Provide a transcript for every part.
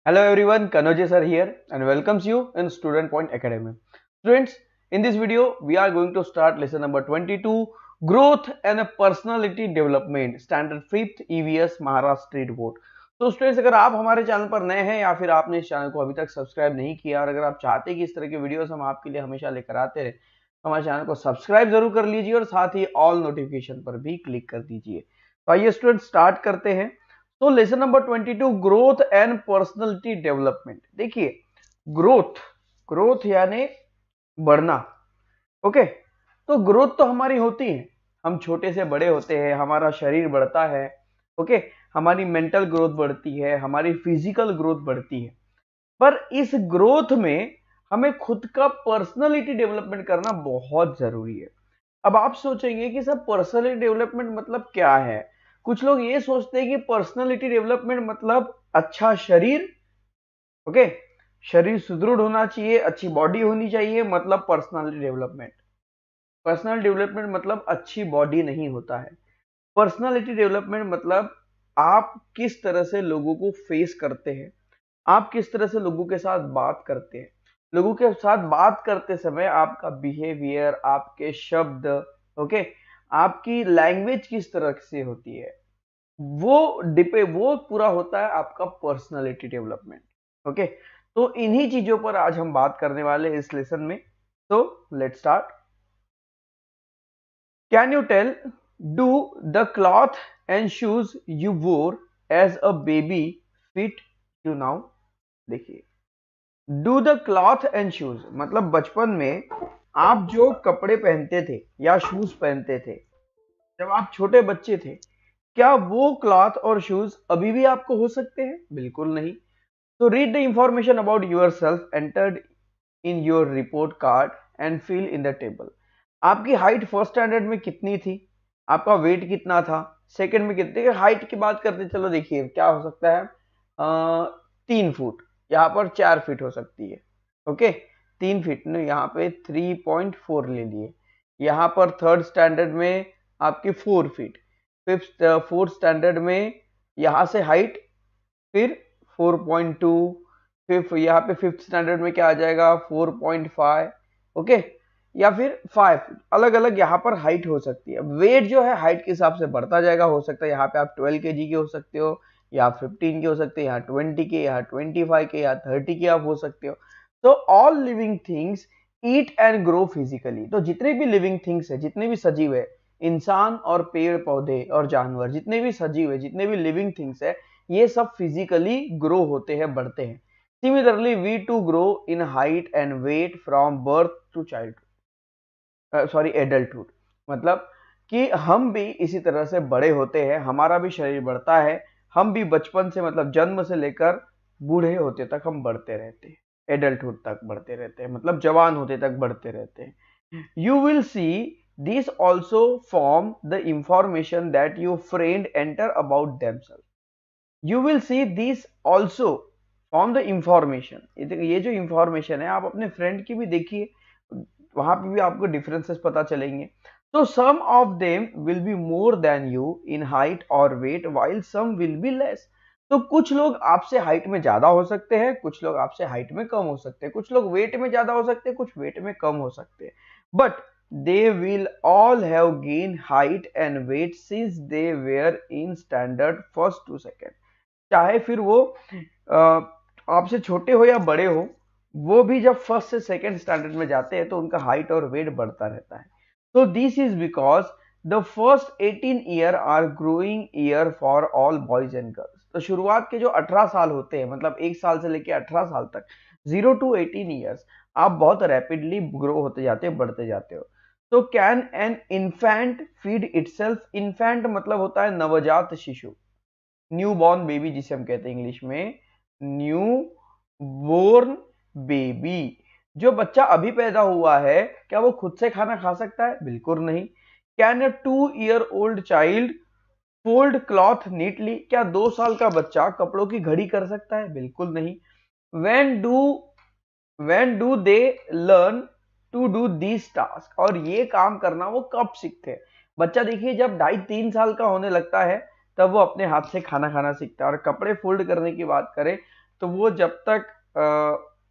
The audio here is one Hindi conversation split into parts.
Hello everyone, Kanoje sir here and welcomes you in Student Point Academy. Students, in this video we are going to start lesson number 22, Growth and Personality Development, Standard 5th EVS Maharashtra State Board. तो स्टूडेंट्स, अगर आप हमारे चैनल पर नए हैं या फिर आपने इस चैनल को अभी तक सब्सक्राइब नहीं किया और अगर आप चाहते हैं कि इस तरह की वीडियोस हम आपके लिए हमेशा लेकर आते रहे तो हमारे चैनल को सब्सक्राइब जरूर कर लीजिए और साथ ही ऑल नोटिफिकेशन पर भी क्लिक कर दीजिए। तो आइए स्टूडेंट स्टार्ट करते हैं। तो lesson number 22, growth and personality development. देखिए, ग्रोथ यानी बढ़ना। ओके, तो ग्रोथ तो हमारी होती है, हम छोटे से बड़े होते हैं, हमारा शरीर बढ़ता है। ओके, हमारी मेंटल ग्रोथ बढ़ती है, हमारी फिजिकल ग्रोथ बढ़ती है, पर इस ग्रोथ में हमें खुद का पर्सनालिटी डेवलपमेंट करना बहुत जरूरी है। अब आप सोचेंगे कि सर पर्सनालिटी डेवलपमेंट मतलब क्या है। कुछ लोग ये सोचते हैं कि पर्सनालिटी डेवलपमेंट मतलब अच्छा शरीर। ओके, शरीर सुदृढ़ होना चाहिए, अच्छी बॉडी होनी चाहिए, मतलब पर्सनालिटी डेवलपमेंट। पर्सनल डेवलपमेंट मतलब अच्छी बॉडी नहीं होता है। पर्सनालिटी डेवलपमेंट मतलब आप किस तरह से लोगों को फेस करते हैं, आप किस तरह से लोगों के साथ बात करते हैं। लोगों के साथ बात करते समय आपका बिहेवियर, आपके शब्द, ओके, आपकी लैंग्वेज किस तरह से होती है, वो पूरा होता है आपका पर्सनालिटी डेवलपमेंट। ओके, तो इन्हीं चीजों पर आज हम बात करने वाले हैं इस लेसन में। तो let's start. Can you tell, do the cloth and shoes you wore as a baby fit you now. देखिए, do the cloth and shoes मतलब बचपन में आप जो कपड़े पहनते थे या शूज पहनते थे जब आप छोटे बच्चे थे, क्या वो क्लॉथ और शूज अभी भी आपको हो सकते हैं? बिल्कुल नहीं। तो read the information about yourself entered in your report card and fill in the table. आपकी हाइट फर्स्ट स्टैंडर्ड में कितनी थी, आपका वेट कितना था, सेकंड में कितने। हाइट की बात करते, चलो देखिए क्या हो सकता है, 3 फुट, यहाँ पर 4 फीट हो सकती है। ओके, 3 फीट ने यहाँ पे 3.4 ले लिए। यहाँ पर थर्ड स्टैंडर्ड में आपकी 4 फीट, फोर्थ स्टैंडर्ड में यहाँ से हाइट फिर 4.2, फिर यहाँ पे फिफ्थ स्टैंडर्ड में क्या आ जाएगा 4.5। ओके, या फिर 5। अलग अलग यहाँ पर हाइट हो सकती है। वेट जो है हाइट के हिसाब से बढ़ता जाएगा। हो सकता है यहाँ पे आप 12 kg के हो सकते हो, या 15 के हो सकते हैं, यहाँ 20 के, यहाँ 25 के, यहाँ 30 के आप हो सकते हो। तो all living things eat and grow physically. तो जितने भी लिविंग थिंग्स है, जितने भी सजीव है, इंसान और पेड़ पौधे और जानवर, जितने भी सजीव है, जितने भी लिविंग थिंग्स है, ये सब फिजिकली ग्रो होते हैं, बढ़ते हैं। Similarly we too grow in height and weight from birth to child adulthood. मतलब कि हम भी इसी तरह से बड़े होते हैं, हमारा भी शरीर बढ़ता है, हम भी बचपन से मतलब जन्म से लेकर बूढ़े होते तक हम बढ़ते रहते हैं, एडल्टहुड तक बढ़ते रहते हैं, मतलब जवान होते तक बढ़ते रहते हैं। You will see this also form the information that your friend enter about themself. You will see this also form the information. ये जो इंफॉर्मेशन है आप अपने फ्रेंड की भी देखिए, वहां पे भी आपको डिफरेंसेस पता चलेंगे। तो some of them will be more than you in height और weight while some will be less. तो कुछ लोग आपसे हाइट में ज्यादा हो सकते हैं, कुछ लोग आपसे हाइट में कम हो सकते हैं, कुछ लोग वेट में ज्यादा हो सकते हैं, कुछ वेट में कम हो सकते हैं, but they will all have gained height and weight since they were in standard first to second। चाहे फिर वो आपसे छोटे हो या बड़े हो, वो भी जब फर्स्ट से सेकंड स्टैंडर्ड में जाते हैं तो उनका हाइट और वेट बढ़ता रहता है। तो this is because the first 18 year are growing year for all boys and girls. तो शुरुआत के जो 18 साल होते हैं, मतलब 1 साल से लेकर 18 साल तक, 0 to 18 ईयर्स, आप बहुत रैपिडली ग्रो होते जाते हो, बढ़ते जाते हो। तो can an infant feed itself. Infant मतलब होता है नवजात शिशु, न्यू बॉर्न बेबी जिसे हम कहते हैं इंग्लिश में, न्यू बोर्न बेबी। जो बच्चा अभी पैदा हुआ है, क्या वो खुद से खाना खा सकता है? बिल्कुल नहीं। Can a 2 year old child fold cloth neatly. क्या 2 साल का बच्चा कपड़ों की घड़ी कर सकता है? बिल्कुल नहीं। when do they learn to do these tasks। और ये काम करना वो कब सीखते हैं? बच्चा देखिए जब 2.5-3 साल का होने लगता है तब वो अपने हाथ से खाना खाना सीखता है। और कपड़े फोल्ड करने की बात करें तो वो जब तक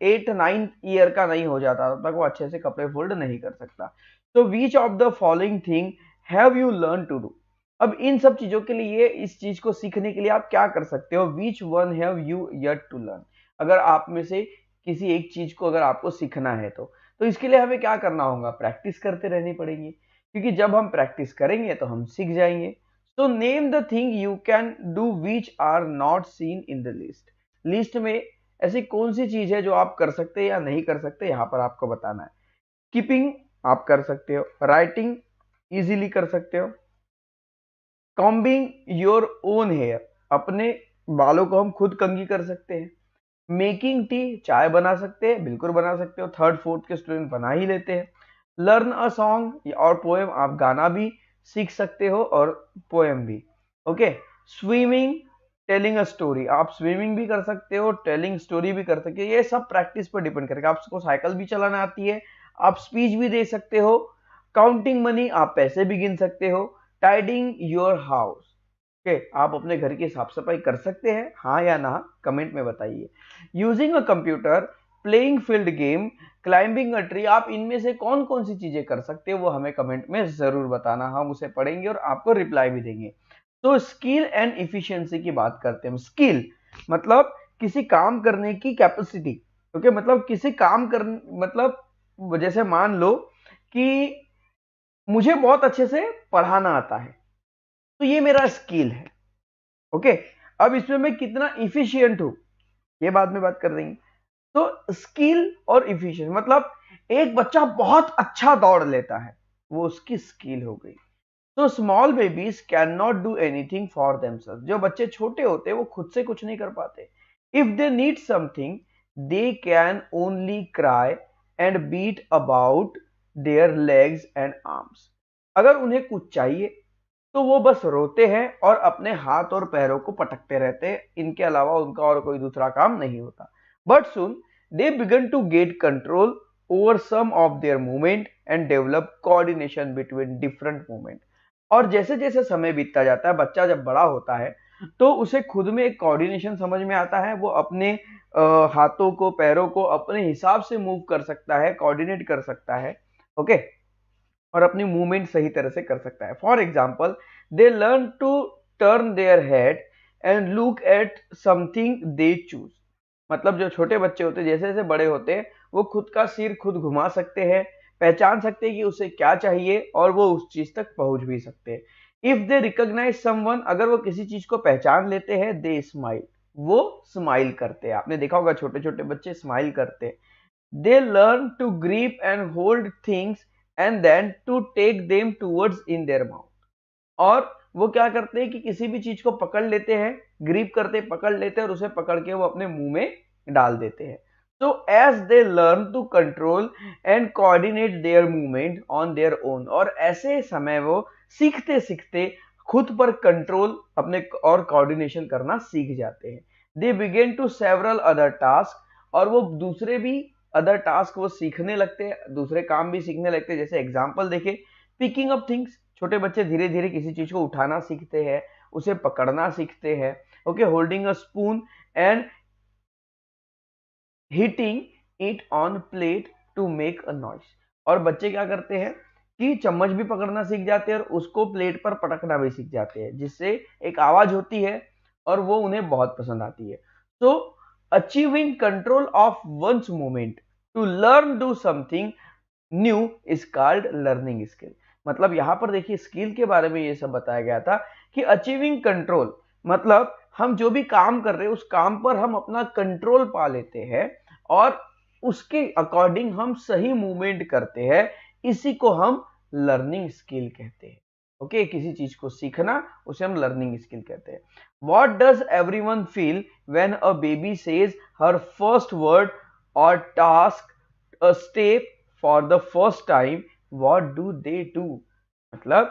8-9 ईयर का नहीं हो जाता तब तक वो अच्छे से कपड़े फोल्ड नहीं कर सकता। तो which of the following thing have you learn to do. अब इन सब चीजों के लिए, इस चीज को सीखने के लिए आप क्या कर सकते हो, which one have you yet to learn. अगर आप में से किसी एक चीज को अगर आपको सीखना है तो इसके लिए हमें क्या करना होगा, प्रैक्टिस करते रहनी पड़ेगी, क्योंकि जब हम प्रैक्टिस करेंगे तो हम सीख जाएंगे। तो name the thing you can do which are not seen in the list. List में ऐसी कौन सी चीज है जो आप कर सकते हैं या नहीं कर सकते, यहां पर आपको बताना है। कीपिंग आप कर सकते हो, राइटिंग इजीली कर सकते हो, कॉम्बिंग योर ओन हेयर, अपने बालों को हम खुद कंघी कर सकते हैं, मेकिंग टी, चाय बना सकते हैं, बिल्कुल बना सकते हो, 3rd 4th के स्टूडेंट बना ही लेते हैं। लर्न अ सॉन्ग और पोएम, आप गाना भी सीख सकते हो और पोएम भी। Okay, swimming, telling a story, आप स्विमिंग भी कर सकते हो, टेलिंग स्टोरी भी कर सकते हो। ये सब प्रैक्टिस पर डिपेंड करेगा। आपको साइकिल भी चलाना आती है, आप स्पीच भी दे सकते हो, काउंटिंग मनी, आप पैसे भी गिन सकते हो, टाइडिंग योर हाउस, ओके, आप अपने घर की साफ सफाई कर सकते हैं, हाँ या ना, कमेंट में बताइए। Using a computer, playing field game, climbing a tree, आप इनमें से कौन कौन सी चीजें कर सकते हो वो हमें कमेंट में जरूर बताना, हम उसे पढ़ेंगे और आपको रिप्लाई भी देंगे। तो स्किल एंड इफिशियंसी की बात करते हैं। स्किल मतलब किसी काम करने की कैपेसिटी, ओके, मतलब किसी काम कर, मतलब जैसे मान लो कि मुझे बहुत अच्छे से पढ़ाना आता है, तो ये मेरा स्किल है। ओके, अब इसमें मैं कितना इफिशियंट हूं ये बाद में बात कर देंगे। तो स्किल और इफिशियंट मतलब एक बच्चा बहुत अच्छा दौड़ लेता है, वो उसकी स्किल हो गई। तो small babies can not do anything for themselves, जो बच्चे छोटे होते हैं वो खुद से कुछ नहीं कर पाते। If they need something they can only cry and beat about their legs and arms, अगर उन्हें कुछ चाहिए तो वो बस रोते हैं और अपने हाथ और पैरों को पटकते रहते हैं, इनके अलावा उनका और कोई दूसरा काम नहीं होता। But soon they begin to get control over some of their movement and develop coordination between different movement. और जैसे जैसे समय बीतता जाता है, बच्चा जब बड़ा होता है तो उसे खुद में एक कोऑर्डिनेशन समझ में आता है, वो अपने हाथों को, पैरों को अपने हिसाब से मूव कर सकता है, कोऑर्डिनेट कर सकता है, ओके, और अपनी मूवमेंट सही तरह से कर सकता है। For example, they learn to turn their head and look at something they choose, मतलब जो छोटे बच्चे होते हैं जैसे जैसे बड़े होते हैं वो खुद का सिर खुद घुमा सकते हैं, पहचान सकते हैं कि उसे क्या चाहिए और वो उस चीज तक पहुंच भी सकते हैं। इफ दे रिकॉग्नाइज समवन, अगर वो किसी चीज को पहचान लेते हैं, दे स्माइल, वो स्माइल करते हैं। आपने देखा होगा छोटे छोटे बच्चे स्माइल करते हैं। They learn to grip and hold things and then to take them towards in their mouth. और वो क्या करते हैं कि किसी भी चीज को पकड़ लेते हैं, ग्रिप करते पकड़ लेते हैं और उसे पकड़ के वो अपने मुंह में डाल देते हैं। So as they learn to control and coordinate their movement on their own, और ऐसे समय वो सीखते सीखते खुद पर कंट्रोल अपने और कोऑर्डिनेशन करना सीख जाते हैं। They begin to several other tasks, और वो दूसरे भी अदर टास्क वो सीखने लगते हैं, दूसरे काम भी सीखने लगते हैं। जैसे एग्जांपल देखिए, पिकिंग अप थिंग्स, छोटे बच्चे धीरे धीरे किसी चीज को उठाना सीखते हैं, उसे पकड़ना सीखते हैं, okay, holding a spoon and hitting it on plate to make a noise, और बच्चे क्या करते हैं कि चम्मच भी पकड़ना सीख जाते हैं और उसको प्लेट पर पटकना भी सीख जाते हैं, जिससे एक आवाज होती है और वो उन्हें बहुत पसंद आती है। So achieving control of one's movement to learn do something new is called learning skill. मतलब यहां पर देखिए स्किल के बारे में ये सब बताया गया था कि अचीविंग कंट्रोल मतलब हम जो भी काम कर रहे हैं उस काम पर हम अपना कंट्रोल पा लेते हैं और उसके अकॉर्डिंग हम सही मूवमेंट करते हैं, इसी को हम लर्निंग स्किल कहते हैं। ओके, किसी चीज को सीखना उसे हम लर्निंग स्किल कहते हैं। What does everyone feel when a baby says her first word और टास्क a step for the first time, what do they do, मतलब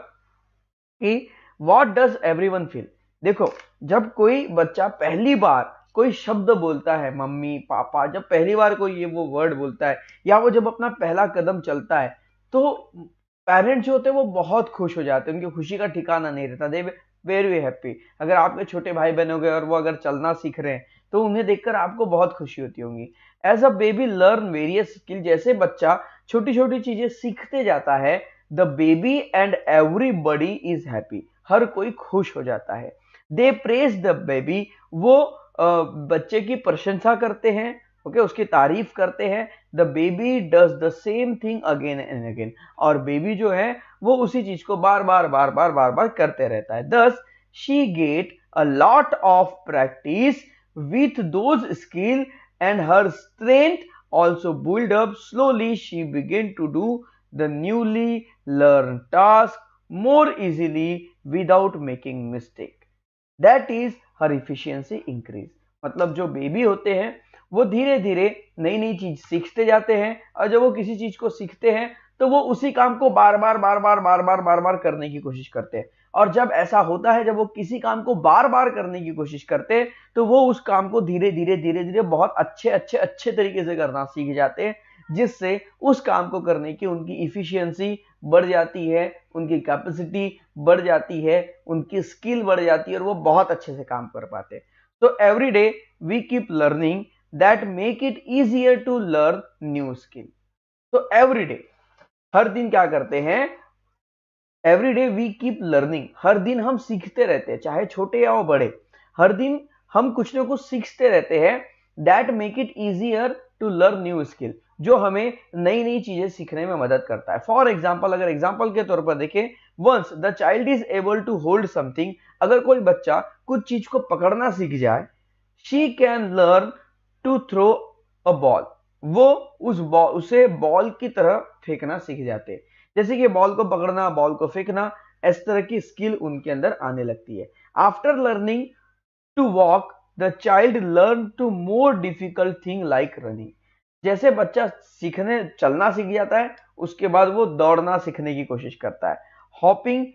कि व्हाट डज एवरीवन फील। देखो, जब कोई बच्चा पहली बार कोई शब्द बोलता है, मम्मी पापा, जब पहली बार कोई ये वो वर्ड बोलता है या वो जब अपना पहला कदम चलता है तो पेरेंट्स जो होते हैं वो बहुत खुश हो जाते हैं, उनकी खुशी का ठिकाना नहीं रहता, दे वेरी हैप्पी। अगर आपके छोटे भाई बहन हो गए और वो अगर चलना सीख रहे हैं तो उन्हें देखकर आपको बहुत खुशी होती होगी। As a baby learn various skill, जैसे बच्चा छोटी छोटी चीजें सीखते जाता है, the baby and everybody is happy, हर कोई खुश हो जाता है। दे प्रेज द बेबी, वो बच्चे की प्रशंसा करते हैं, ओके, उसकी तारीफ करते हैं। The baby does the same thing again and again, और बेबी जो है वो उसी चीज को बार बार करते रहता है। दस she get a lot of practice with those skill and her strength also build up. Slowly she began to do the newly learned task more easily without making mistake. That is her efficiency increase. मतलब जो बेबी होते हैं वो धीरे धीरे नई नई चीज सीखते जाते हैं, और जब वो किसी चीज को सीखते हैं तो वो उसी काम को बार बार करने की कोशिश करते हैं। और जब ऐसा होता है, जब वो किसी काम को बार बार करने की कोशिश करते हैं, तो वो उस काम को धीरे धीरे बहुत अच्छे तरीके से करना सीख जाते हैं, जिससे उस काम को करने की उनकी इफिशियंसी बढ़ जाती है, उनकी कैपेसिटी बढ़ जाती है, उनकी स्किल बढ़ जाती है, और वो बहुत अच्छे से काम कर पाते हैं। तो every day we keep learning that make it easier to learn new skill. तो एवरी डे, हर दिन क्या करते हैं, every day we keep learning, हर दिन हम सीखते रहते हैं, चाहे छोटे या वो बड़े, हर दिन हम कुछ ना कुछ सीखते रहते हैं। That make it easier to learn new skill, जो हमें नई नई चीजें सीखने में मदद करता है। फॉर एग्जाम्पल, अगर एग्जाम्पल के तौर पर देखें, once the child is able to hold something, अगर कोई बच्चा कुछ चीज को पकड़ना सीख जाए, she can learn to throw a ball, वो उसे बॉल की तरह फेंकना सीख जाते हैं। जैसे कि बॉल को पकड़ना, बॉल को फेंकना, इस तरह की स्किल उनके अंदर आने लगती है। After learning to walk the child learn to more difficult thing like running, जैसे बच्चा सीखने चलना सीख जाता है, उसके बाद वो दौड़ना सीखने की कोशिश करता है। हॉपिंग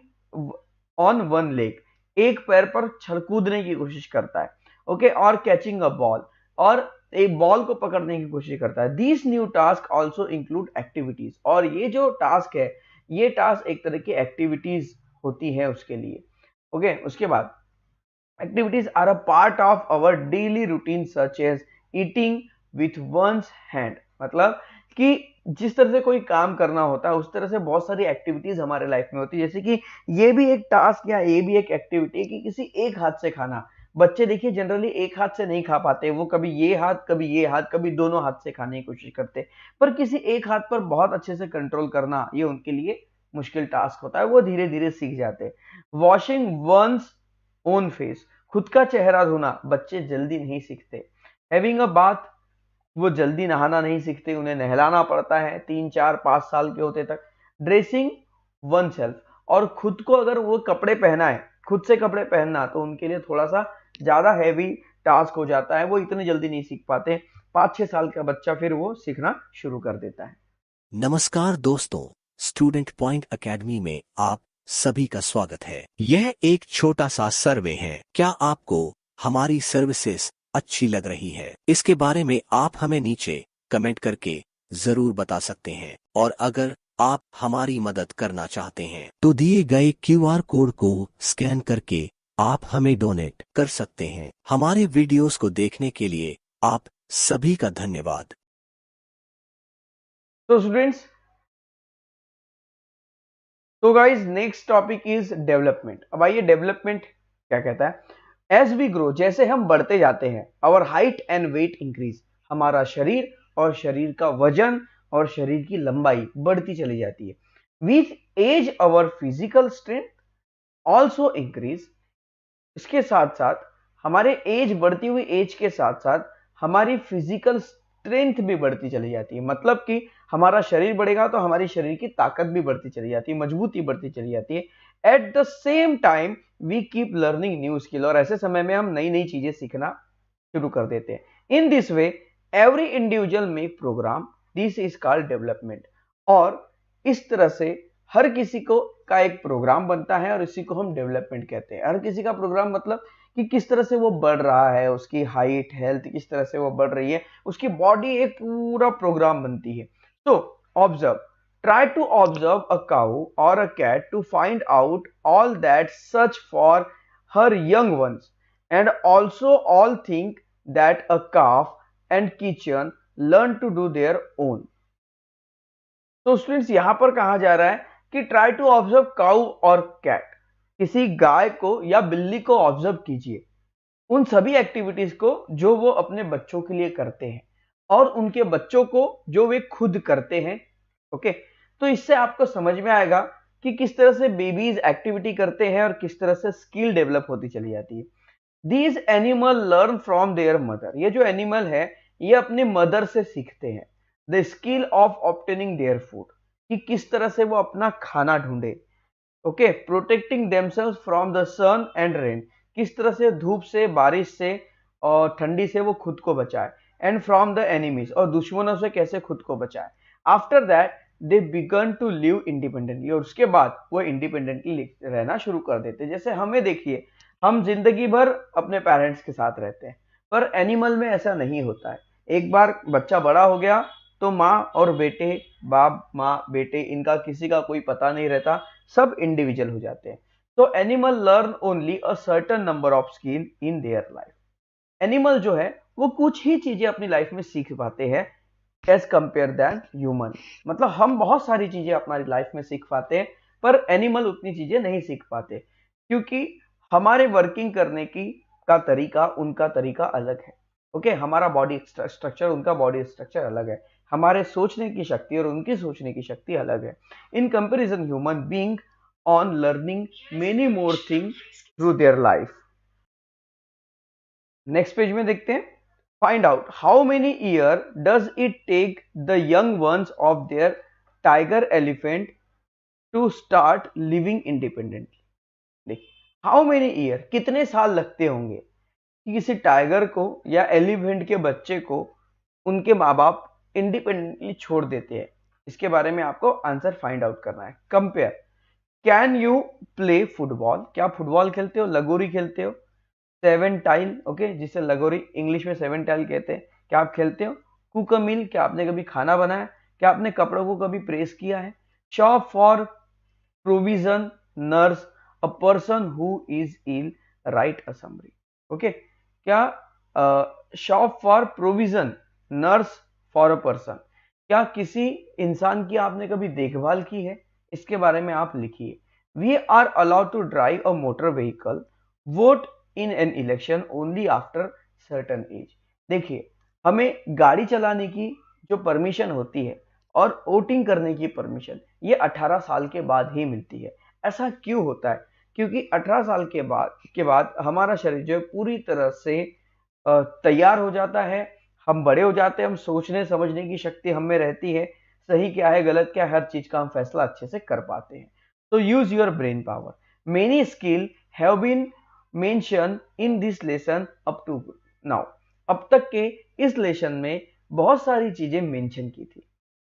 ऑन वन लेग, एक पैर पर कूदने की कोशिश करता है, ओके, और कैचिंग अ बॉल, और एक बॉल को पकड़ने की कोशिश करता है। These new task also include activities, और ये जो टास्क है, ये टास्क एक तरह की एक्टिविटीज होती है उसके लिए, ओके। उसके बाद activities are a part of our daily routine such as eating with one's hand, मतलब कि जिस तरह से कोई काम करना होता है, उस तरह से बहुत सारी एक्टिविटीज हमारे लाइफ में होती है। जैसे कि ये भी एक टास्क या ये भी एक एक्टिविटी है कि किसी एक हाथ से खाना। बच्चे देखिए जनरली एक हाथ से नहीं खा पाते, वो कभी ये हाथ, कभी ये हाथ, कभी दोनों हाथ से खाने की कोशिश करते, पर किसी एक हाथ पर बहुत अच्छे से कंट्रोल करना, ये उनके लिए मुश्किल टास्क होता है, वो धीरे धीरे सीख जाते। वॉशिंग वंस ओन फेस, खुद का चेहरा धोना बच्चे जल्दी नहीं सीखते। हैविंग अ बाथ, वो जल्दी नहाना नहीं सीखते, उन्हें नहलाना पड़ता है 3, 4, 5 साल के होते तक। ड्रेसिंग वन सेल्फ, और खुद को अगर वो कपड़े पहना है, खुद से कपड़े पहनना, तो उनके लिए थोड़ा सा ज्यादा हैवी टास्क हो जाता है, वो इतनी जल्दी नहीं सीख पाते। 5-6 साल का बच्चा फिर वो सीखना शुरू कर देता है। नमस्कार दोस्तों, स्टूडेंट पॉइंट एकेडमी में आप सभी का स्वागत है। यह एक छोटा सा सर्वे है। क्या आपको हमारी सर्विसेज अच्छी लग रही है? इसके बारे में आप हमें नीचे कमेंट करके जरूर बता सकते हैं। और अगर आप हमारी मदद करना चाहते हैं तो दिए गए QR कोड को स्कैन करके आप हमें डोनेट कर सकते हैं। हमारे वीडियोस को देखने के लिए आप सभी का धन्यवाद। तो स्टूडेंट्स, तो guys next topic is development. अब आइए डेवलपमेंट क्या कहता है। एज वी ग्रो, जैसे हम बढ़ते जाते हैं, our height and weight increase, हमारा शरीर और शरीर का वजन और शरीर की लंबाई बढ़ती चली जाती है। With age our physical strength also increase, इसके साथ साथ हमारे एज बढ़ती हुई एज के साथ साथ हमारी फिजिकल स्ट्रेंथ भी बढ़ती चली जाती है। मतलब कि हमारा शरीर बढ़ेगा तो हमारी शरीर की ताकत भी बढ़ती चली जाती है, मजबूती बढ़ती चली जाती है। At the same time we keep learning new skill, और ऐसे समय में हम नई नई चीजें सीखना शुरू कर देते हैं। In this way every individual make programme, this is called development. और इस तरह से हर किसी को का एक प्रोग्राम बनता है, और इसी को हम डेवलपमेंट कहते हैं। हर किसी का प्रोग्राम मतलब कि किस तरह से वो बढ़ रहा है, उसकी हाइट, हेल्थ किस तरह से वो बढ़ रही है, उसकी बॉडी एक पूरा प्रोग्राम बनती है। तो observe, try to observe a cow or a cat to find out all that such for her young ones, and also all think that a calf and kitchen learn to do their own. तो स्टूडेंट्स यहां पर कहा जा रहा है कि ट्राई टू ऑब्जर्व काउ और कैट, किसी गाय को या बिल्ली को ऑब्जर्व कीजिए, उन सभी एक्टिविटीज को जो वो अपने बच्चों के लिए करते हैं और उनके बच्चों को जो वे खुद करते हैं। ओके, तो इससे आपको समझ में आएगा कि किस तरह से बेबीज एक्टिविटी करते हैं और किस तरह से स्किल डेवलप होती चली जाती है। These animal learn from there mother, ये जो एनिमल है ये अपने मदर से सीखते हैं। The skill of obtaining their food, कि किस तरह से वो अपना खाना ढूंढे। Okay, protecting themselves from the sun and rain, किस तरह से धूप से, बारिश से और ठंडी से वो खुद को बचाए। एंड फ्रॉम द एनिमीज, और दुश्मनों से कैसे खुद को बचाए। After that they begin to live independently, और उसके बाद वो इंडिपेंडेंटली रहना शुरू कर देते। जैसे हमें देखिए, हम जिंदगी भर अपने पेरेंट्स के साथ रहते हैं, पर एनिमल में ऐसा नहीं होता है। एक बार बच्चा बड़ा हो गया तो माँ और बेटे, बाप माँ बेटे, इनका किसी का कोई पता नहीं रहता, सब इंडिविजुअल हो जाते हैं। तो animal learn only a certain number of skill in their life. Animal जो है वो कुछ ही चीजें अपनी लाइफ में सीख पाते हैं एज कंपेयर दैन ह्यूमन। मतलब हम बहुत सारी चीजें हमारी लाइफ में सीख पाते हैं, पर एनिमल उतनी चीजें नहीं सीख पाते, क्योंकि हमारे वर्किंग करने की का तरीका, उनका तरीका अलग है। ओके, हमारा बॉडी स्ट्रक्चर, उनका बॉडी स्ट्रक्चर अलग है। हमारे सोचने की शक्ति और उनकी सोचने की शक्ति अलग है। In comparison human being on learning many more thing through their life. Next page में देखते हैं, find out how many year does it take the young ones of their tiger elephant to start living independently. देखिए, हाउ मेनी ईयर, कितने साल लगते होंगे कि किसी टाइगर को या एलिफेंट के बच्चे को उनके माँ बाप इंडिपेंडेंटली छोड़ देते हैं। इसके बारे में आपको आंसर फाइंड आउट करना है। Compare, can you play football, क्या फुटबॉल खेलते हो, लगोरी खेलते हो, सेवन टाइल, ओके, जिसे लगोरी इंग्लिश में सेवन टाइल कहते हैं, क्या आप खेलते हो। कुक अ मील, क्या आपने कभी खाना बनाया, क्या आपने कपड़ों को कभी प्रेस किया है। Shop for provision, nurse, a person who is ill, write a summary. Okay, क्या shop for provision, nurse for a person, क्या किसी इंसान की आपने कभी देखभाल की है, इसके बारे में आप लिखिए। We are allowed to drive a motor vehicle, vote in an election only after certain age. देखिए, हमें गाड़ी चलाने की जो परमिशन होती है और वोटिंग करने की परमिशन ये 18 साल के बाद ही मिलती है। ऐसा क्यों होता है? क्योंकि 18 साल के बाद हमारा शरीर जो है पूरी तरह से तैयार हो जाता है, हम बड़े हो जाते हैं, हम सोचने समझने की शक्ति हम में रहती है, सही क्या है गलत क्या है हर चीज का हम फैसला अच्छे से कर पाते हैं। तो use your brain power. Many skill have been mention in this lesson up to now. अब तक के इस लेसन में बहुत सारी चीजें मेंशन की थी।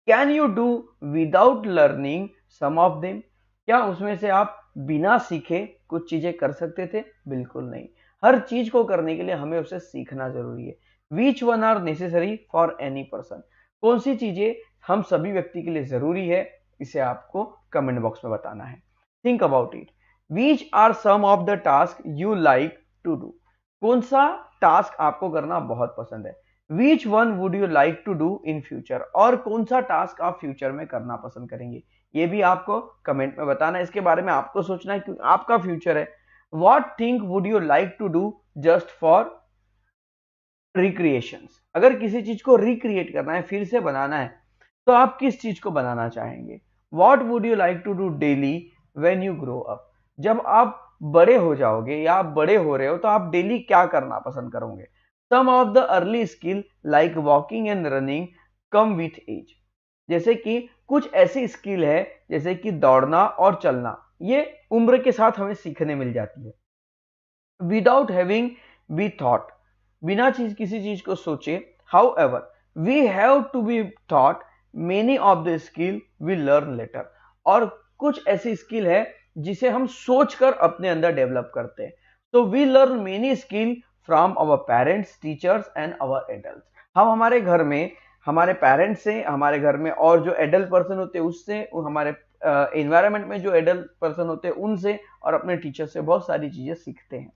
Can you do without learning some of them, क्या उसमें से आप बिना सीखे कुछ चीजें कर सकते थे? बिल्कुल नहीं। हर चीज को करने के लिए हमें उसे सीखना जरूरी है। Which one are necessary for any person, कौन सी चीजें हम सभी व्यक्ति के लिए जरूरी है, इसे आपको कमेंट बॉक्स में बताना है। Think about it. Which are some of the task you like to do, कौन सा टास्क आपको करना बहुत पसंद है। Which one would you like to do in future, और कौन सा टास्क आप फ्यूचर में करना पसंद करेंगे, ये भी आपको कमेंट में बताना है। इसके बारे में आपको सोचना है क्योंकि आपका फ्यूचर है। What thing would you like to do just for recreations, अगर किसी चीज को रिक्रिएट करना है, फिर से बनाना है, तो आप किस चीज को बनाना चाहेंगे। What would you like to do daily when you grow up, जब आप बड़े हो जाओगे या आप बड़े हो रहे हो तो आप डेली क्या करना पसंद करोगे। Some of the early skill like walking and running come with age, जैसे कि कुछ ऐसी स्किल है जैसे कि दौड़ना और चलना, ये उम्र के साथ हमें सीखने मिल जाती है। विदाउट हैविंग बी थॉट, बिना किसी चीज को सोचे। However we have to be taught many of the skill we learn later, और कुछ ऐसी स्किल है जिसे हम सोचकर अपने अंदर डेवलप करते हैं। तो we learn many skill from our parents, teachers and our adults. हम हमारे घर में हमारे पेरेंट्स से, हमारे घर में और जो एडल्ट पर्सन होते हैं उससे, हमारे एनवायरनमेंट में जो एडल्ट पर्सन होते हैं उनसे, और अपने टीचर से बहुत सारी चीजें सीखते हैं।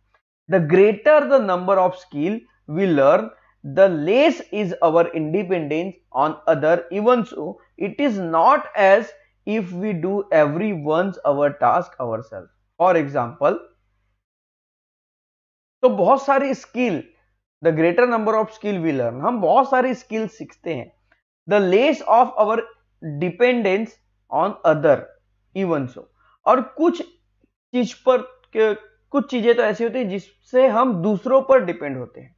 The greater the number of skill we learn, the less is our independence on other. Even so, it is not as if we do every one's our task ourselves. For example, तो बहुत सारी skill, the greater number of skill we learn, हम बहुत सारी स्किल सीखते हैं. The less of our dependence on other. Even so, और कुछ चीज पर, कुछ चीजें तो ऐसी होती है जिससे हम दूसरों पर डिपेंड होते हैं.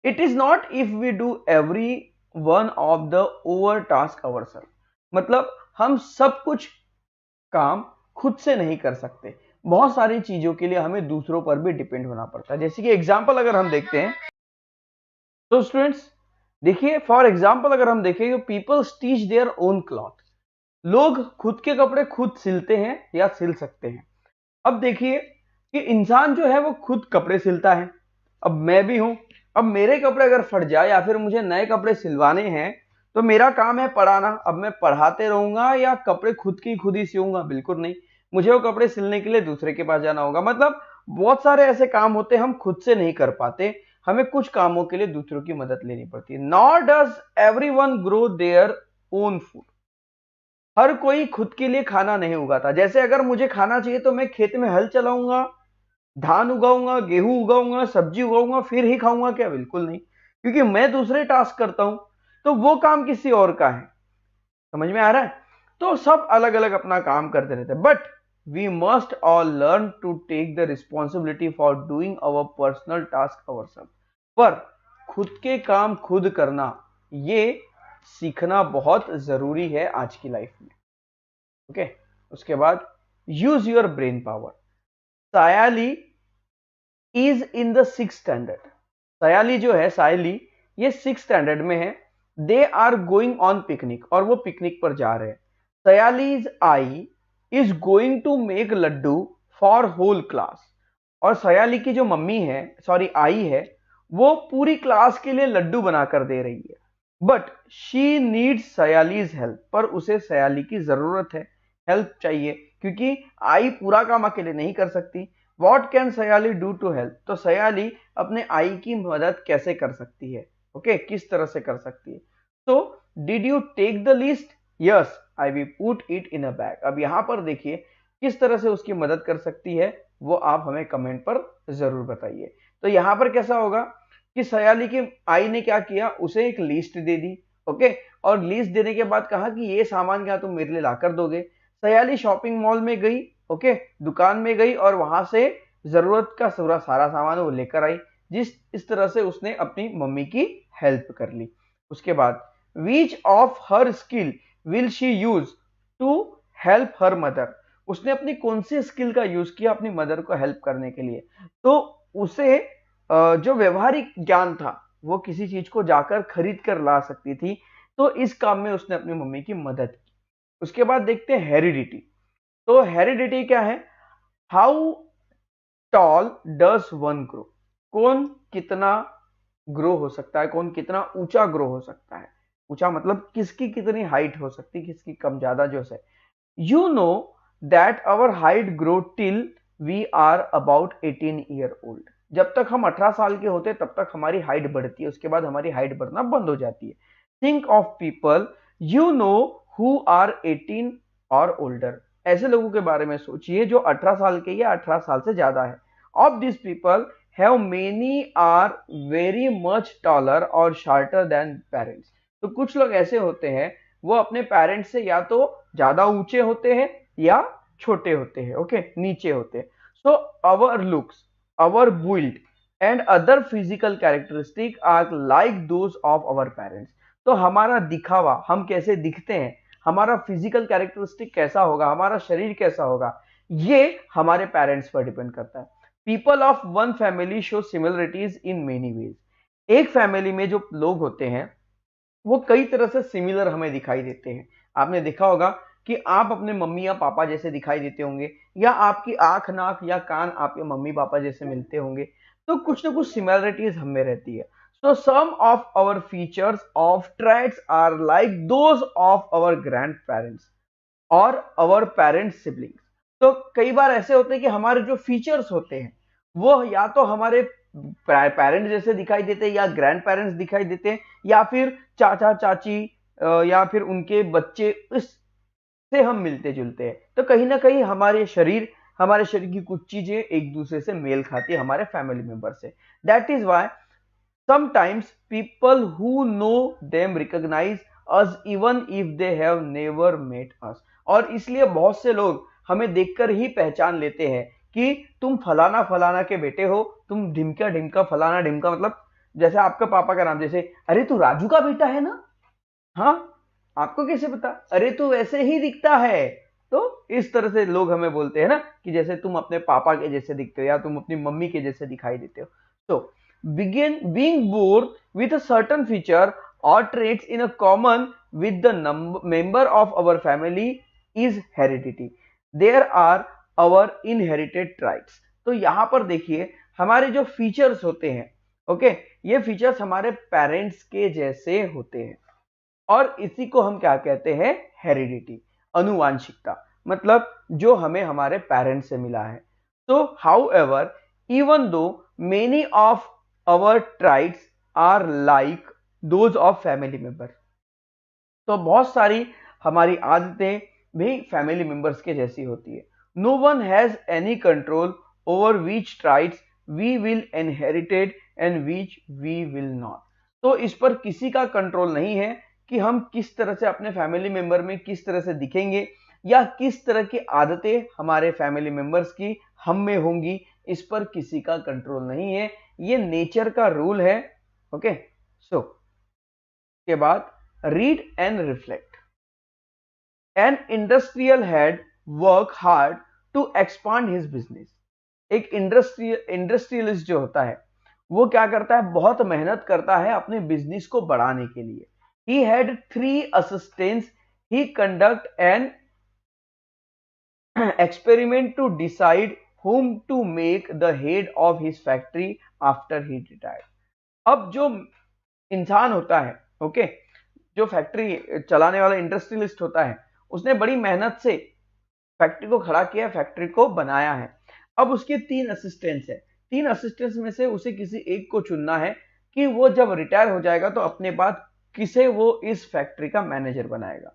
It is not if we do every one of the over task ourself. मतलब हम सब कुछ काम खुद से नहीं कर सकते, बहुत सारी चीजों के लिए हमें दूसरों पर भी डिपेंड होना पड़ता है. जैसे कि एग्जाम्पल अगर हम देखते हैं तो स्टूडेंट्स देखिए, फॉर एग्जाम्पल अगर हम देखें, people stitch their own cloth. लोग खुद के कपड़े खुद सिलते हैं या सिल सकते हैं. अब देखिए कि इंसान जो है वो खुद कपड़े सिलता है. अब मैं भी हूं, अब मेरे कपड़े अगर फट जाए या फिर मुझे नए कपड़े सिलवाने हैं तो मेरा काम है पढ़ाना. अब मैं पढ़ाते रहूंगा या कपड़े खुद ही सिलूंगा? बिल्कुल नहीं, मुझे वो कपड़े सिलने के लिए दूसरे के पास जाना होगा. मतलब बहुत सारे ऐसे काम होते हैं हम खुद से नहीं कर पाते, हमें कुछ कामों के लिए दूसरों की मदद लेनी पड़ती है. Nor does everyone grow their own food. हर कोई खुद के लिए खाना नहीं उगाता. जैसे अगर मुझे खाना चाहिए तो मैं खेत में हल चलाऊंगा, धान उगाऊंगा, गेहूं उगाऊंगा, सब्जी उगाऊंगा, फिर ही खाऊंगा क्या? बिल्कुल नहीं, क्योंकि मैं दूसरे टास्क करता हूं तो वो काम किसी और का है. समझ में आ रहा है? तो सब अलग अलग अपना काम करते रहते हैं. But we must all learn to take the responsibility for doing our personal task ourselves. पर खुद के काम खुद करना, ये सीखना बहुत जरूरी है आज की लाइफ में. ओके, उसके बाद use your brain power. Sayali is in the 6th standard. Sayali जो है, सायली, ये 6th स्टैंडर्ड में है. They are going on picnic, और वो पिकनिक पर जा रहे हैं. Sayali's aai is going to make laddoo for whole class. और सयाली की जो मम्मी है, सॉरी आई है, वो पूरी क्लास के लिए लड्डू बनाकर दे रही है. But she needs Sayali's help. पर उसे सयाली की जरूरत है, हेल्प चाहिए, क्योंकि आई पूरा काम अकेले नहीं कर सकती. What can Sayali do to help. तो सयाली अपने आई की मदद कैसे कर सकती है? ओके, किस तरह से कर सकती है? So did you take the list? Yes, I will put it in a bag. अब यहां पर देखिए किस तरह से उसकी मदद कर सकती है, वो आप हमें कमेंट पर जरूर बताइए. तो यहां पर कैसा होगा कि सयाली की आई ने क्या किया, उसे एक लिस्ट दे दी. ओके, और लिस्ट देने के बाद कहा कि ये सामान क्या तुम मेरे लिए लाकर दोगे. सयाली शॉपिंग मॉल में गई, ओके, दुकान में गई, और वहां से जरूरत का सारा सामान वो लेकर आई. इस तरह से उसने अपनी मम्मी की हेल्प कर ली. उसके बाद which of her skill will she use to help her mother. उसने अपनी कौन सी स्किल का यूज किया अपनी मदर को हेल्प करने के लिए? तो उसे जो व्यवहारिक ज्ञान था, वो किसी चीज को जाकर खरीद कर ला सकती थी, तो इस काम में उसने अपनी मम्मी की मदद की. उसके बाद देखते हैं हेरिडिटी. तो हेरिडिटी क्या है? How tall does one grow. कौन कितना ग्रो हो सकता है, कौन कितना ऊंचा ग्रो हो सकता है. ऊंचा मतलब किसकी कितनी हाइट हो सकती है, किसकी कम ज्यादा जो है. You know that our height grow till we are about 18 year old. जब तक हम 18 साल के होते तब तक हमारी हाइट बढ़ती है, उसके बाद हमारी हाइट बढ़ना बंद हो जाती है. Think of people you know who are 18 और ओल्डर. ऐसे लोगों के बारे में सोचिए जो 18 साल के या 18 साल से ज्यादा है. Of this people have many are very much taller और शार्टर देन पेरेंट्स. तो कुछ लोग ऐसे होते हैं वो अपने पेरेंट्स से या तो ज्यादा ऊंचे होते हैं या छोटे होते हैं, ओके, नीचे होते हैं. So our looks, our build and other physical characteristic are like those of our parents. तो हमारा दिखावा, हम कैसे दिखते हैं, हमारा फिजिकल कैरेक्टरिस्टिक कैसा होगा, हमारा शरीर कैसा होगा, ये हमारे पेरेंट्स पर डिपेंड करता है. People of one family show similarities in many ways. एक फैमिली में जो लोग होते हैं वो कई तरह से सिमिलर हमें दिखाई देते हैं. आपने देखा होगा कि आप अपने मम्मी या पापा जैसे दिखाई देते होंगे, या आपकी आंख, नाक या कान आपके मम्मी पापा जैसे मिलते होंगे. तो कुछ ना कुछ सिमिलरिटीज हमें रहती है. So some of our features of traits are like those of our grandparents or our parents siblings. तो कई बार ऐसे होते हैं कि हमारे जो फीचर्स होते हैं वो या तो हमारे पेरेंट्स जैसे दिखाई देते हैं या ग्रैंड पेरेंट्स दिखाई देते हैं या फिर चाचा चाची या फिर उनके बच्चे, इससे हम मिलते जुलते हैं। तो कहीं ना कहीं हमारे शरीर की कुछ चीजें एक दूसरे से मेल खाती है हमारे फैमिली मेंबर से। That is why sometimes people who know them recognize us even if they have never met us। और इसलिए बहुत से लोग हमें देखकर ही पहचान लेते हैं कि तुम फलाना फलाना के बेटे हो, तुम ढिमका ढिमका फलाना ढिमका, मतलब जैसे आपका पापा का नाम, जैसे अरे तू राजू का बेटा है ना, हाँ आपको कैसे पता, अरे तू वैसे ही दिखता है। तो इस तरह से लोग हमें बोलते हैं ना कि जैसे तुम अपने पापा के जैसे दिखते हो या तुम अपनी मम्मी के जैसे दिखाई देते हो। तो being born with a certain feature or traits in a common with the member of our family is heredity। There are our inherited traits। तो यहां पर देखिए हमारे जो फीचर्स होते हैं, ओके, ये फीचर्स हमारे पेरेंट्स के जैसे होते हैं और इसी को हम क्या कहते हैं, हेरिडिटी, अनुवांशिकता, मतलब जो हमें हमारे पेरेंट्स से मिला है। तो however even though many of our traits are like those of family member। तो बहुत सारी हमारी आदतें भी फैमिली मेंबर्स के जैसी होती है। No one has any control over which traits we will inherited and which we will not। तो इस पर किसी का कंट्रोल नहीं है कि हम किस तरह से अपने फैमिली मेंबर में किस तरह से दिखेंगे या किस तरह की आदतें हमारे फैमिली मेंबर्स की हम में होंगी, इस पर किसी का कंट्रोल नहीं है, ये नेचर का रूल है। ओके, सो के बाद read and reflect. An industrial head work hard to expand his business. एक इंडस्ट्रियलिस्ट जो होता है वो क्या करता है, बहुत मेहनत करता है अपने बिजनेस को बढ़ाने के लिए। He had 3 assistants। He conduct an experiment to decide whom to make the head of his factory after he retired। अब जो इंसान होता है, ओके, जो फैक्ट्री चलाने वाला इंडस्ट्रियलिस्ट होता है, उसने बड़ी मेहनत से फैक्ट्री को खड़ा किया, फैक्ट्री को बनाया है। अब उसके 3 असिस्टेंट्स हैं। 3 असिस्टेंट्स में से उसे किसी एक को चुनना है कि वो जब रिटायर हो जाएगा तो अपने बाद किसे वो इस फैक्ट्री का मैनेजर बनाएगा।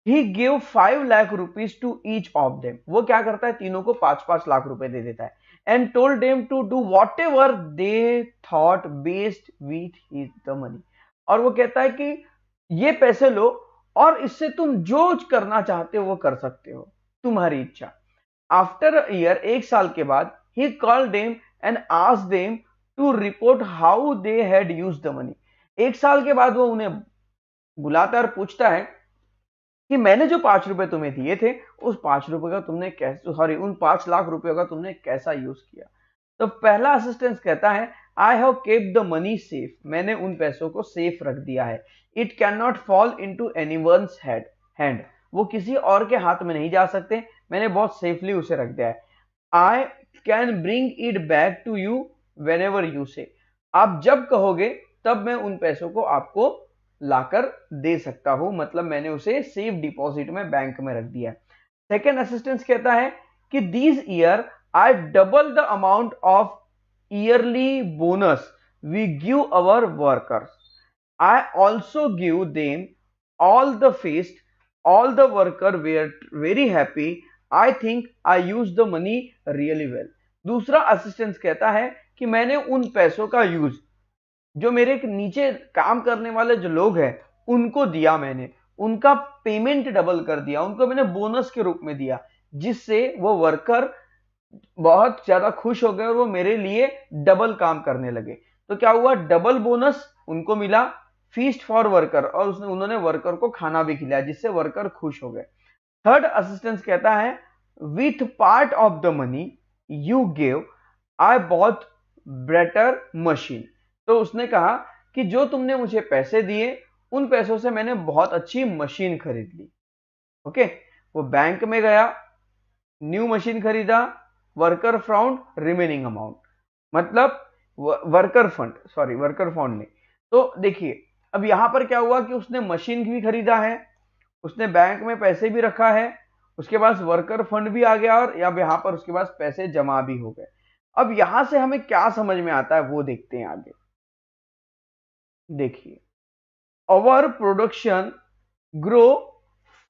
He gave 5 lakh rupees to each of them. वो क्या करता है, तीनों को 5-5 लाख रुपए दे देता है। And told them to do whatever they thought based with his the money. और वो कहता है कि ये पैसे लो और इससे तुम जो करना चाहते हो वो कर सकते हो, तुम्हारी इच्छा। आफ्टर अ ईयर, 1 साल के बाद, he called them and asked them to report how they had used the money। 1 साल के बाद वो उन्हें बुलाता है और पूछता है कि मैंने जो 5 रुपए तुम्हें दिए थे, उस 5 रुपए का तुमने कैसे, सॉरी, उन 5 लाख रुपए का तुमने कैसा यूज किया। तो पहला असिस्टेंट कहता है, I have kept the money safe. मैंने उन पैसों को सेफ रख दिया है। It can not fall into anyone's hand. वो किसी और के हाथ में नहीं जा सकते, मैंने बहुत सेफली उसे रख दिया है। I can bring it back to you whenever you say. आप जब कहोगे तब मैं उन पैसों को आपको लाकर दे सकता हूं, मतलब मैंने उसे सेफ डिपॉजिट में बैंक में रख दिया। सेकेंड असिस्टेंट कहता है कि this year I double the amount of yearly bonus we give our workers. I also give them all the feast। All the workers were very happy। I think I used the money really well। दूसरा असिस्टेंट कहता है कि मैंने उन पैसों का यूज जो मेरे नीचे काम करने वाले जो लोग हैं उनको दिया, मैंने उनका पेमेंट डबल कर दिया, उनको मैंने बोनस के रूप में दिया, जिससे वो वर्कर बहुत ज्यादा खुश हो गए और वो मेरे लिए डबल काम करने लगे। तो क्या हुआ, डबल बोनस उनको मिला, फीस्ट फॉर वर्कर, और उन्होंने वर्कर को खाना भी खिलाया जिससे वर्कर खुश हो गए। थर्ड असिस्टेंट कहता है, with part of the money you give I bought better machine. तो उसने कहा कि जो तुमने मुझे पैसे दिए उन पैसों से मैंने बहुत अच्छी मशीन खरीद ली। ओके, वो बैंक में गया, न्यू मशीन खरीदा, वर्कर फाउंड रिमेनिंग अमाउंट, मतलब वर्कर फंड ने। तो देखिए अब यहां पर क्या हुआ कि उसने मशीन भी खरीदा है, उसने बैंक में पैसे भी रखा है, उसके पास वर्कर फंड भी आ गया और अब यहां पर उसके पास पैसे जमा भी हो गए। अब यहां से हमें क्या समझ में आता है वो देखते हैं आगे। देखिए, our production grow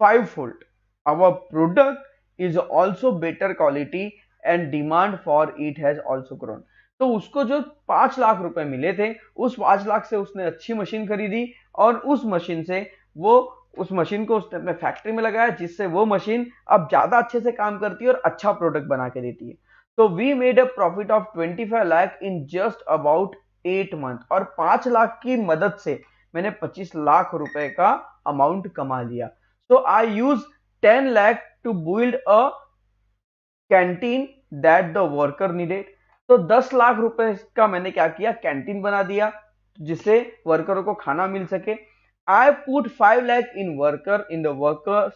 fivefold. Our product is also better quality and demand for it has also grown. तो उसको जो 5 लाख रुपए मिले थे, उस 5 लाख से उसने अच्छी मशीन खरीदी और उस मशीन से वो उस मशीन को उसने अपने फैक्ट्री में लगाया, जिससे वो मशीन अब ज्यादा अच्छे से काम करती है और अच्छा प्रोडक्ट बना के देती है। तो we made a profit of 25 lakh in just about 8 month, और 5 लाख की मदद से मैंने 25 लाख रुपए का अमाउंट कमा लिया। So I use 10 lakh to build a canteen that the worker needed. तो 10 लाख रुपए का मैंने क्या किया, कैंटीन बना दिया जिससे वर्करों को खाना मिल सके। I put 5 lakh in worker in the workers,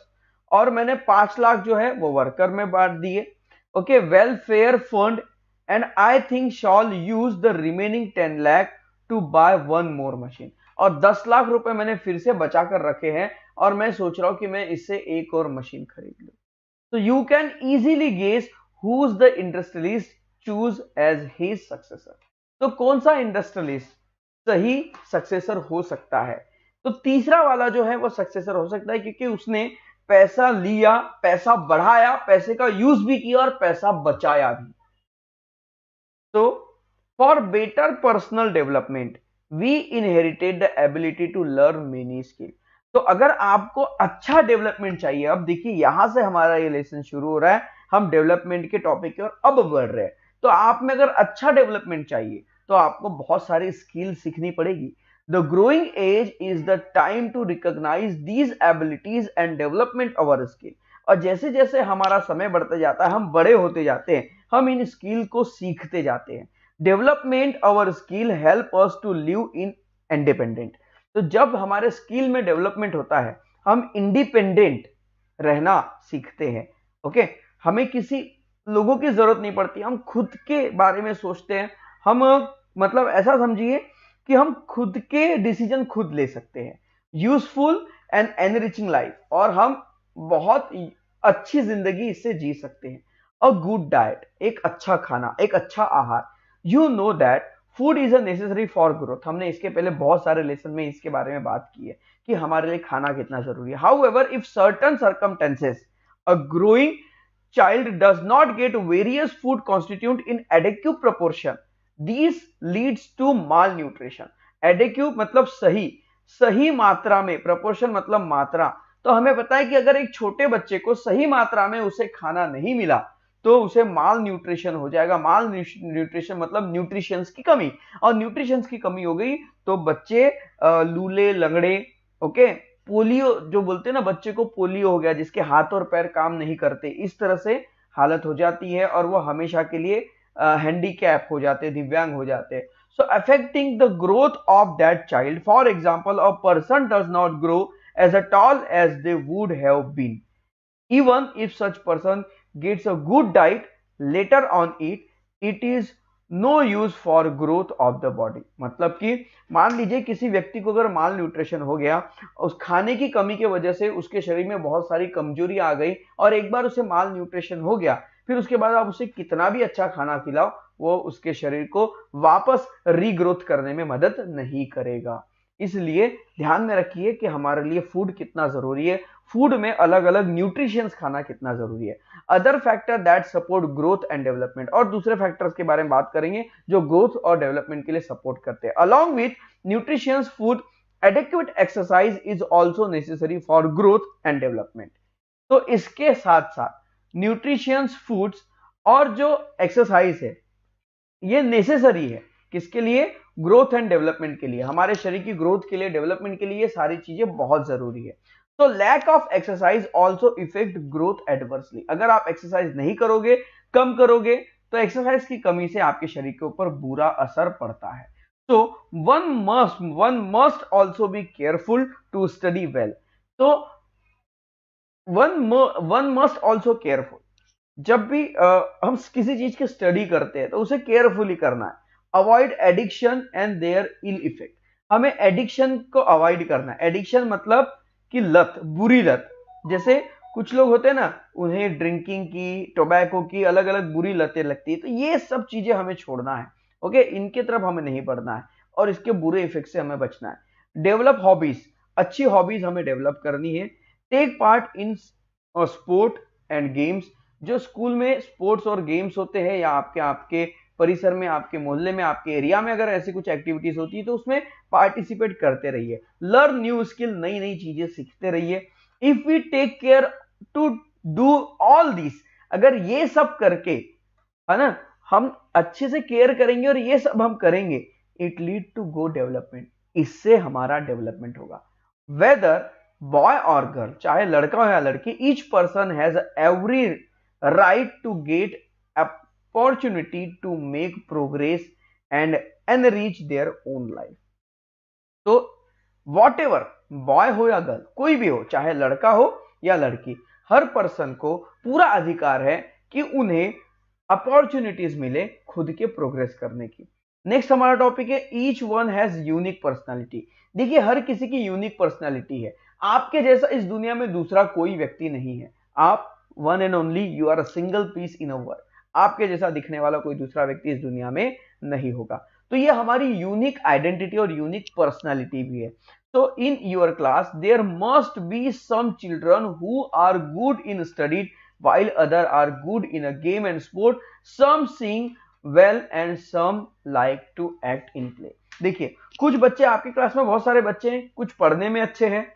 और मैंने 5 लाख जो है वो वर्कर में बांट दिए। Okay, welfare fund, and I think shall use the remaining 10 lakh to buy one more machine. और 10 लाख रुपए मैंने फिर से बचा कर रखे हैं और मैं सोच रहा हूं कि मैं इससे एक और मशीन खरीद लूं। So you can easily guess who's the industrialist choose as his successor. तो कौन सा इंडस्ट्रियलिस्ट सही सक्सेसर हो सकता है? तो तीसरा वाला जो है वो सक्सेसर हो सकता है क्योंकि उसने पैसा लिया, पैसा बढ़ाया, पैसे का यूज भी किया और पैसा बचाया भी। तो for better personal development we inherited the ability to learn many skill. तो अगर आपको अच्छा डेवलपमेंट चाहिए, अब देखिए यहां से हमारा ये लेसन शुरू हो रहा है, हम डेवलपमेंट के टॉपिक की ओर अब बढ़ रहे हैं। तो आप में अगर अच्छा डेवलपमेंट चाहिए तो आपको बहुत सारी स्किल सीखनी पड़ेगी। The growing age is the time to recognise these abilities and development our skill. और जैसे जैसे हमारा समय बढ़ता जाता है, हम बड़े होते जाते हैं, हम इन स्किल को सीखते जाते हैं। Development our skill help us to live in independent. तो जब हमारे स्किल में डेवलपमेंट होता है, हम इंडिपेंडेंट रहना सीखते हैं। ओके, हमें किसी लोगों की जरूरत नहीं पड़ती, हम खुद के बारे में सोचते हैं। हम मतलब ऐसा समझिए कि हम खुद के डिसीजन खुद ले सकते हैं। यूजफुल एंड एनरिचिंग लाइफ, और हम बहुत अच्छी जिंदगी इससे जी सकते हैं। अ गुड डाइट, एक अच्छा खाना, एक अच्छा आहार। You know that food is a necessary for growth. हमने इसके पहले बहुत सारे लेसन में इसके बारे में बात की है कि हमारे लिए खाना कितना जरूरी है। However if certain circumstances a growing child does not get various food constituent in adequate proportion, these leads to malnutrition। adequate मतलब सही, सही मात्रा में, proportion मतलब मात्रा। तो हमें पता है कि अगर एक छोटे बच्चे को सही मात्रा में उसे खाना नहीं मिला तो उसे माल न्यूट्रिशन हो जाएगा। माल न्यूट्रिशन मतलब न्यूट्रिशंस की कमी, और न्यूट्रिशंस की कमी हो गई तो बच्चे लूले लंगड़े, ओके, पोलियो जो बोलते हैं ना, बच्चे को पोलियो हो गया जिसके हाथ और पैर काम नहीं करते, इस तरह से हालत हो जाती है और वो हमेशा के लिए हैंडीकैप हो जाते, दिव्यांग हो जाते। So affecting the growth of that child. For example, a person does not grow as a tall as they would have been even if such person gets a good diet later on it is no use for growth of the body। मतलब कि मान लीजिए किसी व्यक्ति को अगर माल न्यूट्रिशन हो गया, उस खाने की कमी की वजह से उसके शरीर में बहुत सारी कमजोरी आ गई, और एक बार उसे माल न्यूट्रिशन हो गया, फिर उसके बाद आप उसे कितना भी अच्छा खाना खिलाओ वो उसके शरीर को वापस रीग्रोथ करने में मदद नहीं करेगा। इसलिए ध्यान में रखिए कि हमारे लिए फूड कितना जरूरी है, फूड में अलग अलग न्यूट्रिशंस खाना कितना जरूरी है। Other factor that support growth and development, और दूसरे फैक्टर्स के बारे में बात करेंगे जो ग्रोथ और डेवलपमेंट के लिए सपोर्ट करते हैं। Along with nutritions food, adequate exercise is also necessary for growth and development. तो इसके साथ साथ न्यूट्रिशंस फूड्स और जो एक्सरसाइज है ये नेसेसरी है किसके लिए? ग्रोथ एंड डेवलपमेंट के लिए। हमारे शरीर की ग्रोथ के लिए, डेवलपमेंट के लिए ये सारी चीजें बहुत जरूरी है। तो lack of exercise also effect growth adversely. अगर आप एक्सरसाइज नहीं करोगे, कम करोगे, तो एक्सरसाइज की कमी से आपके शरीर के ऊपर बुरा असर पड़ता है। तो one must also be careful to study well. तो वन मस्ट ऑल्सो केयरफुल, जब भी हम किसी चीज की स्टडी करते हैं तो उसे केयरफुली करना है। Avoid addiction and their ill effect. हमें एडिक्शन को अवॉइड करना है। एडिक्शन मतलब कि लत, बुरी लत। जैसे कुछ लोग होते हैं ना, उन्हें ड्रिंकिंग की, टोबैको की अलग अलग बुरी लतें लगती है, तो ये सब चीजें हमें छोड़ना है। ओके, इनके तरफ हमें नहीं पड़ना है और इसके बुरे इफेक्ट से हमें बचना है। डेवलप हॉबीज, अच्छी हॉबीज हमें डेवलप करनी है। Take part in sport and games, जो स्कूल में स्पोर्ट्स और गेम्स होते हैं या आपके आपके परिसर में, आपके मोहल्ले में, आपके एरिया में अगर ऐसी कुछ एक्टिविटीज होती है तो उसमें पार्टिसिपेट करते रहिए। लर्न न्यू स्किल, नई नई चीजें सीखते रहिए। If we take care to do all this, अगर ये सब करके, है ना, हम अच्छे से केयर करेंगे और ये सब हम करेंगे, it lead to good development, इससे हमारा डेवलपमेंट होगा। वेदर बॉय और गर्ल, चाहे लड़का हो या लड़की, each person has every right to get opportunity to make progress and enrich their own life. तो वॉट एवर, बॉय हो या गर्ल, कोई भी हो, चाहे लड़का हो या लड़की, हर पर्सन को पूरा अधिकार है कि उन्हें अपॉर्चुनिटीज मिले खुद के प्रोग्रेस करने की। नेक्स्ट हमारा टॉपिक है each one has unique personality. देखिए, हर किसी की यूनिक पर्सनालिटी है। आपके जैसा इस दुनिया में दूसरा कोई व्यक्ति नहीं है। आप one and only, you are a single piece in a world. आपके जैसा दिखने वाला कोई दूसरा व्यक्ति इस दुनिया में नहीं होगा। तो ये हमारी यूनिक आइडेंटिटी और यूनिक पर्सनालिटी भी है। So in your class there must be some children who are good in study while other are good in a game and sport, some sing well and some like to act in play। देखिए, कुछ बच्चे आपकी क्लास में, बहुत सारे बच्चे हैं, कुछ पढ़ने में अच्छे हैं,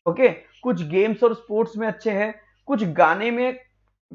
ओके, कुछ गेम्स और स्पोर्ट्स में अच्छे हैं, कुछ गाने में,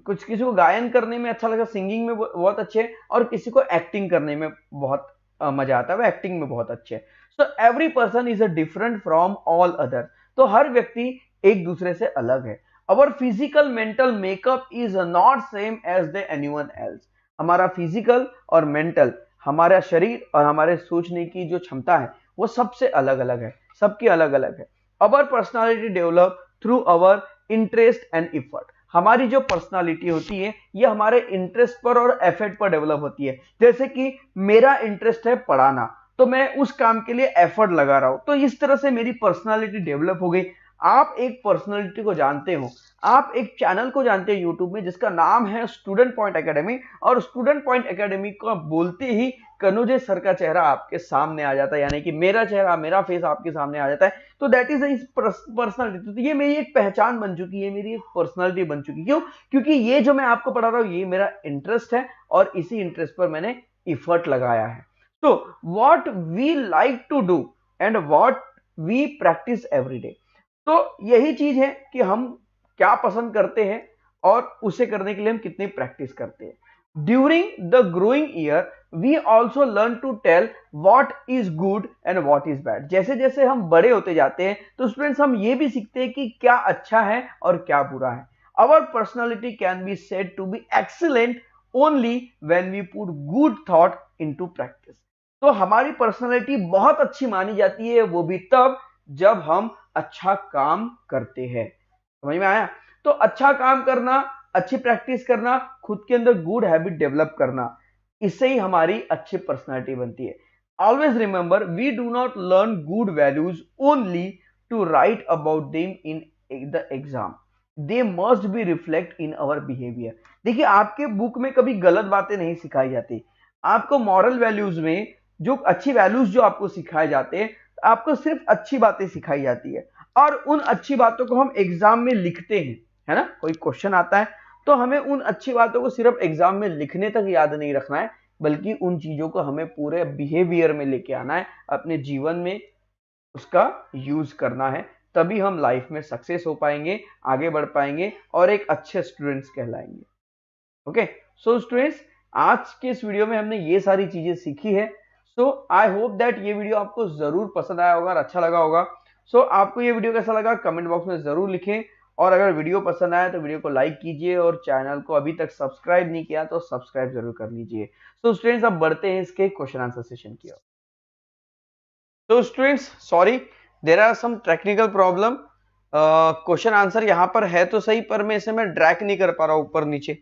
कुछ किसी को गायन करने में अच्छा लगा, सिंगिंग में बहुत अच्छे हैं, और किसी को एक्टिंग करने में बहुत मजा आता है, वो एक्टिंग में बहुत अच्छे हैं। So every person is a different from all other. तो हर व्यक्ति एक दूसरे से अलग है। Our physical mental makeup is not same as the anyone else. हमारा फिजिकल और मेंटल, हमारा शरीर और हमारे सोचने की जो क्षमता है वो सबसे अलग अलग है, सबकी अलग अलग है। Our personality develop through our interest and effort. हमारी जो पर्सनालिटी होती है ये हमारे इंटरेस्ट पर और एफर्ट पर डेवलप होती है। जैसे कि मेरा इंटरेस्ट है पढ़ाना, तो मैं उस काम के लिए एफर्ट लगा रहा हूं, तो इस तरह से मेरी पर्सनालिटी डेवलप हो गई। आप एक पर्सनालिटी को जानते हो, आप एक चैनल को जानते हैं यूट्यूब में जिसका नाम है स्टूडेंट पॉइंट एकेडमी, और स्टूडेंट पॉइंट एकेडमी को बोलते ही कनुजे सर का चेहरा आपके सामने आ जाता है, यानी कि मेरा चेहरा, मेरा फेस आपके सामने आ जाता है। तो दैट इज इस पर्सनालिटी। तो ये मेरी एक पहचान बन चुकी है, मेरी एक पर्सनालिटी बन चुकी है। क्यों? क्योंकि ये जो मैं आपको पढ़ा रहा हूं ये मेरा इंटरेस्ट है और इसी इंटरेस्ट पर मैंने इफर्ट लगाया है। तो what we like to do and what we practice every day. तो यही चीज है कि हम क्या पसंद करते हैं और उसे करने के लिए हम कितनी प्रैक्टिस करते हैं। During the growing year we also learn to tell what is good and what is bad. जैसे जैसे हम बड़े होते जाते हैं तो स्टूडेंट्स हम ये भी सीखते हैं कि क्या अच्छा है और क्या बुरा है। Our personality can be said to be excellent only when we put good thought into practice. तो हमारी पर्सनालिटी बहुत अच्छी मानी जाती है वो भी तब जब हम अच्छा काम करते हैं। समझ में आया? तो अच्छा काम करना, अच्छी प्रैक्टिस करना, खुद के अंदर गुड हैबिट डेवलप करना, इससे ही हमारी अच्छी पर्सनालिटी बनती है। Always remember we do not learn good values only to write about them in the exam, they must be reflect in our behaviour. देखिए, आपके बुक में कभी गलत बातें नहीं सिखाई जाती। आपको मॉरल वैल्यूज में जो अच्छी वैल्यूज जो आपको सिखाए जाते हैं, आपको सिर्फ अच्छी बातें सिखाई जाती है और उन अच्छी बातों को हम एग्जाम में लिखते हैं, है ना। कोई क्वेश्चन आता है तो हमें उन अच्छी बातों को सिर्फ एग्जाम में लिखने तक याद नहीं रखना है, बल्कि उन चीजों को हमें पूरे बिहेवियर में लेके आना है, अपने जीवन में उसका यूज करना है। तभी हम लाइफ में सक्सेस हो पाएंगे, आगे बढ़ पाएंगे और एक अच्छे स्टूडेंट्स कहलाएंगे। ओके, सो स्टूडेंट्स, आज के इस वीडियो में हमने ये सारी चीजें सीखी है। सो आई होप दैट ये वीडियो आपको जरूर पसंद आया होगा और अच्छा लगा होगा। सो आपको ये वीडियो कैसा लगा कमेंट बॉक्स में जरूर लिखें, और अगर वीडियो पसंद आया तो वीडियो को लाइक कीजिए और चैनल को अभी तक सब्सक्राइब नहीं किया तो सब्सक्राइब जरूर कर लीजिए। सो स्टूडेंट्स, अब बढ़ते हैं इसके क्वेश्चन आंसर सेशन की ओर। तो students, sorry, there are some technical problem. Question answer यहाँ पर है तो सही, पर मैं इसे ड्रैग नहीं कर पा रहा हूँ, ऊपर नीचे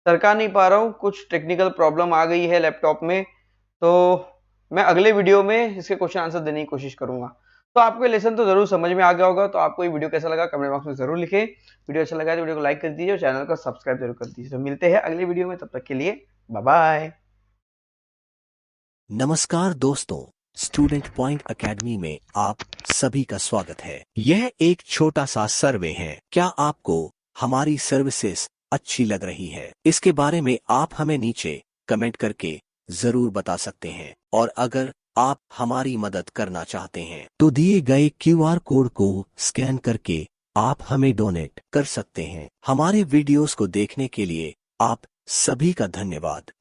सरका नहीं पा रहा हूँ, कुछ टेक्निकल प्रॉब्लम आ गई है लैपटॉप में। तो मैं अगले वीडियो में इसके क्वेश्चन आंसर देने की कोशिश करूंगा। तो आपको ये लेसन तो जरूर समझ में आ गया होगा। तो आपको ये वीडियो कैसा लगा कमेंट बॉक्स में जरूर लिखें। वीडियो अच्छा लगा तो वीडियो को लाइक कर दीजिए और चैनल को सब्सक्राइब जरूर कर दीजिए। तो मिलते हैं अगली वीडियो में, तब तक के लिए बाय बाय। नमस्कार दोस्तों, स्टूडेंट पॉइंट एकेडमी में आप सभी का स्वागत है। यह एक छोटा सा सर्वे है। क्या आपको हमारी सर्विसेज अच्छी लग रही है? इसके बारे में आप हमें नीचे कमेंट करके जरूर बता सकते हैं। और अगर आप हमारी मदद करना चाहते हैं तो दिए गए QR कोड को स्कैन करके आप हमें डोनेट कर सकते हैं। हमारे वीडियोस को देखने के लिए आप सभी का धन्यवाद।